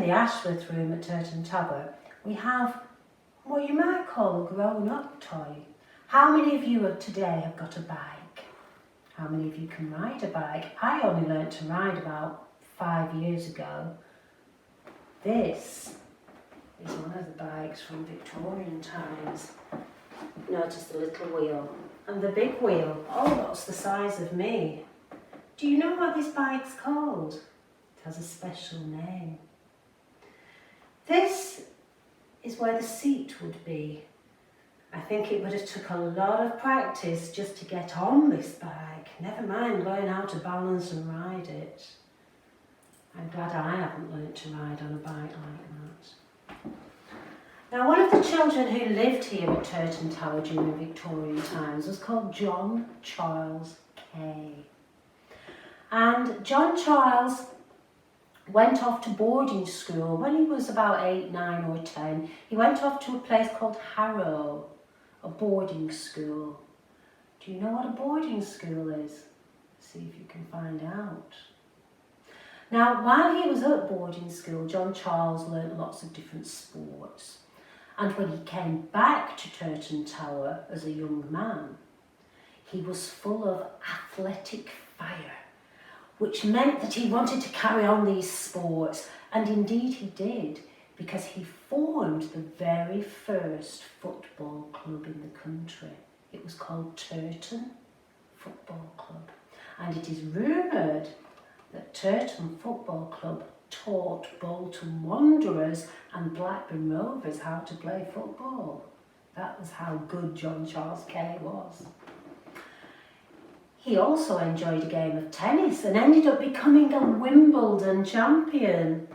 the Ashworth room at Turton Tower, we have what you might call a grown-up toy. How many of you today have got a bike? How many of you can ride a bike? I only learnt to ride about 5 years ago. This is one of the bikes from Victorian times. Notice the little wheel and the big wheel. Oh, that's the size of me. Do you know what this bike's called? It has a special name. This is where the seat would be. I think it would have took a lot of practice just to get on this bike, never mind learn how to balance and ride it. I'm glad I haven't learnt to ride on a bike like that. Now, one of the children who lived here at Turton Tower during Victorian times was called John Charles Kay. And John Charles went off to boarding school when he was about 8, 9 or 10. He went off to a place called Harrow, a boarding school. Do you know what a boarding school is? See if you can find out. Now, while he was at boarding school, John Charles learnt lots of different sports. And when he came back to Turton Tower as a young man, he was full of athletic fire, which meant that he wanted to carry on these sports, and indeed he did, because he formed the very first football club in the country. It was called Turton Football Club, and it is rumoured that Turton Football Club taught Bolton Wanderers and Blackburn Rovers how to play football. That was how good John Charles Kay was. He also enjoyed a game of tennis and ended up becoming a Wimbledon champion.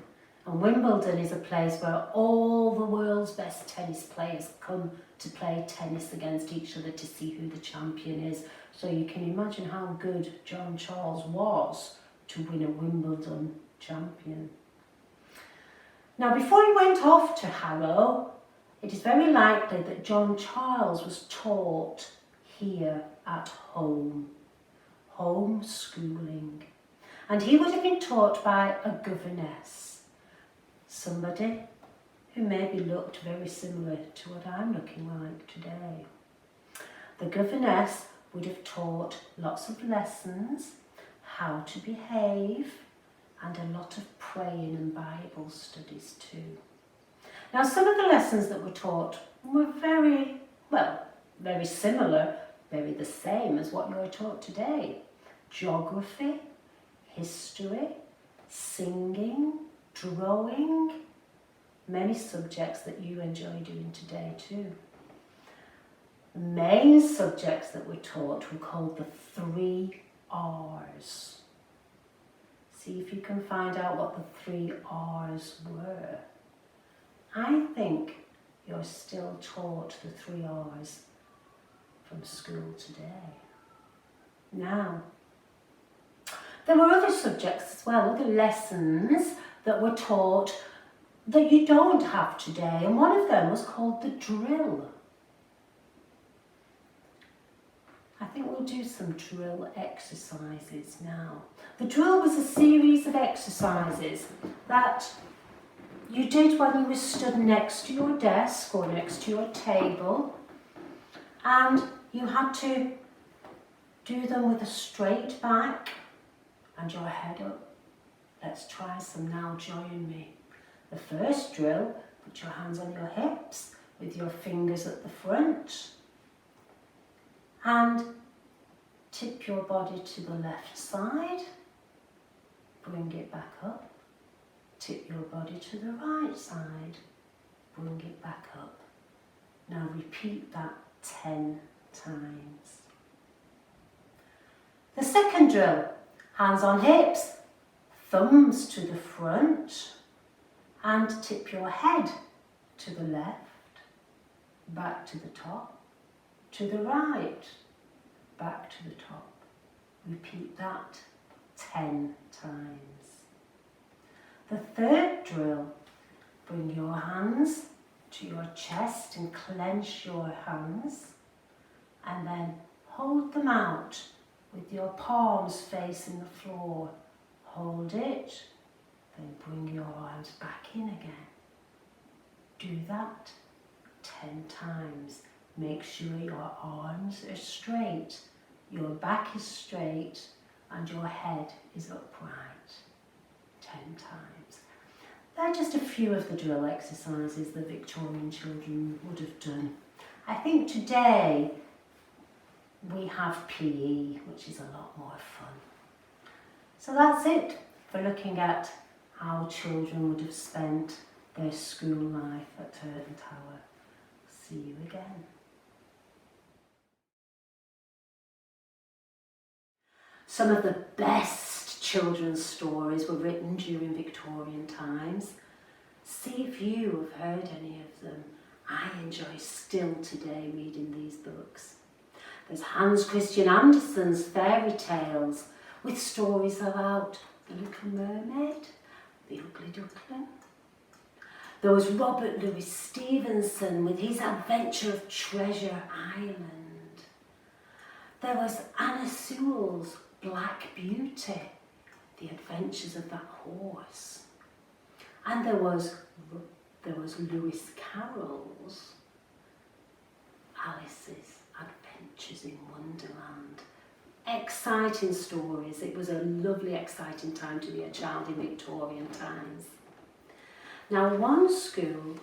And Wimbledon is a place where all the world's best tennis players come to play tennis against each other to see who the champion is. So you can imagine how good John Charles was to win a Wimbledon champion. Now, before he went off to Harrow, it is very likely that John Charles was taught here at home. Homeschooling, and he would have been taught by a governess, somebody who maybe looked very similar to what I'm looking like today. The governess would have taught lots of lessons, how to behave, and a lot of praying and Bible studies too. Now, some of the lessons that were taught were very similar, very the same as what you're taught today. Geography, history, singing, drawing, many subjects that you enjoy doing today too. The main subjects that were taught were called the 3 R's. See if you can find out what the 3 R's were. I think you're still taught the 3 R's from school today. Now, there were other subjects as well, other lessons that were taught that you don't have today, and one of them was called the drill. I think we'll do some drill exercises now. The drill was a series of exercises that you did when you were stood next to your desk or next to your table, and you had to do them with a straight back and your head up. Let's try some now, join me. The first drill, put your hands on your hips with your fingers at the front and tip your body to the left side, bring it back up, tip your body to the right side, bring it back up. Now repeat that 10 times. The second drill, hands on hips, thumbs to the front, and tip your head to the left, back to the top, to the right, back to the top. Repeat that 10 times. The third drill, bring your hands to your chest and clench your hands, and then hold them out with your palms facing the floor. Hold it Then bring your arms back in again. Do that 10 times. Make sure your arms are straight, your back is straight, and your head is upright. 10 times. They're just a few of the drill exercises the Victorian children would have done. I think today we have PE, which is a lot more fun. So that's it for looking at how children would have spent their school life at Turton Tower. See you again. Some of the best children's stories were written during Victorian times. See if you have heard any of them. I enjoy still today reading these books. There's Hans Christian Andersen's fairy tales with stories about the Little Mermaid, the Ugly Duckling. There was Robert Louis Stevenson with his adventure of Treasure Island. There was Anna Sewell's Black Beauty, the adventures of that horse. And there was Lewis Carroll's Alice's Adventures in Wonderland. Exciting stories. It was a lovely, exciting time to be a child in Victorian times. Now, one school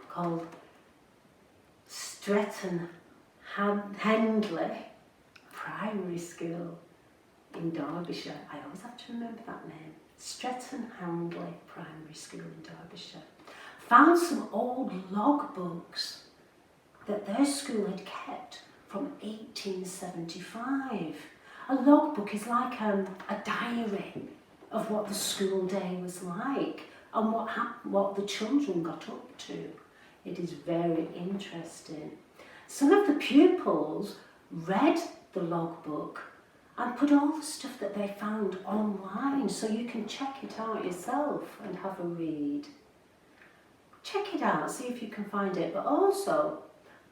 called Stretton Handley Primary School in Derbyshire. I always have to remember that name. Stretton Handley Primary School in Derbyshire found some old logbooks that their school had kept from 1875. A logbook is like a diary of what the school day was like and what the children got up to. It is very interesting. Some of the pupils read the logbook and put all the stuff that they found online so you can check it out yourself and have a read. Check it out, see if you can find it. But also,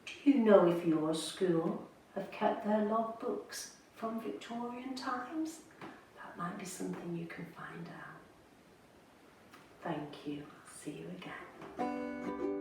do you know if your school have kept their logbooks from Victorian times? That might be something you can find out. Thank you. See you again.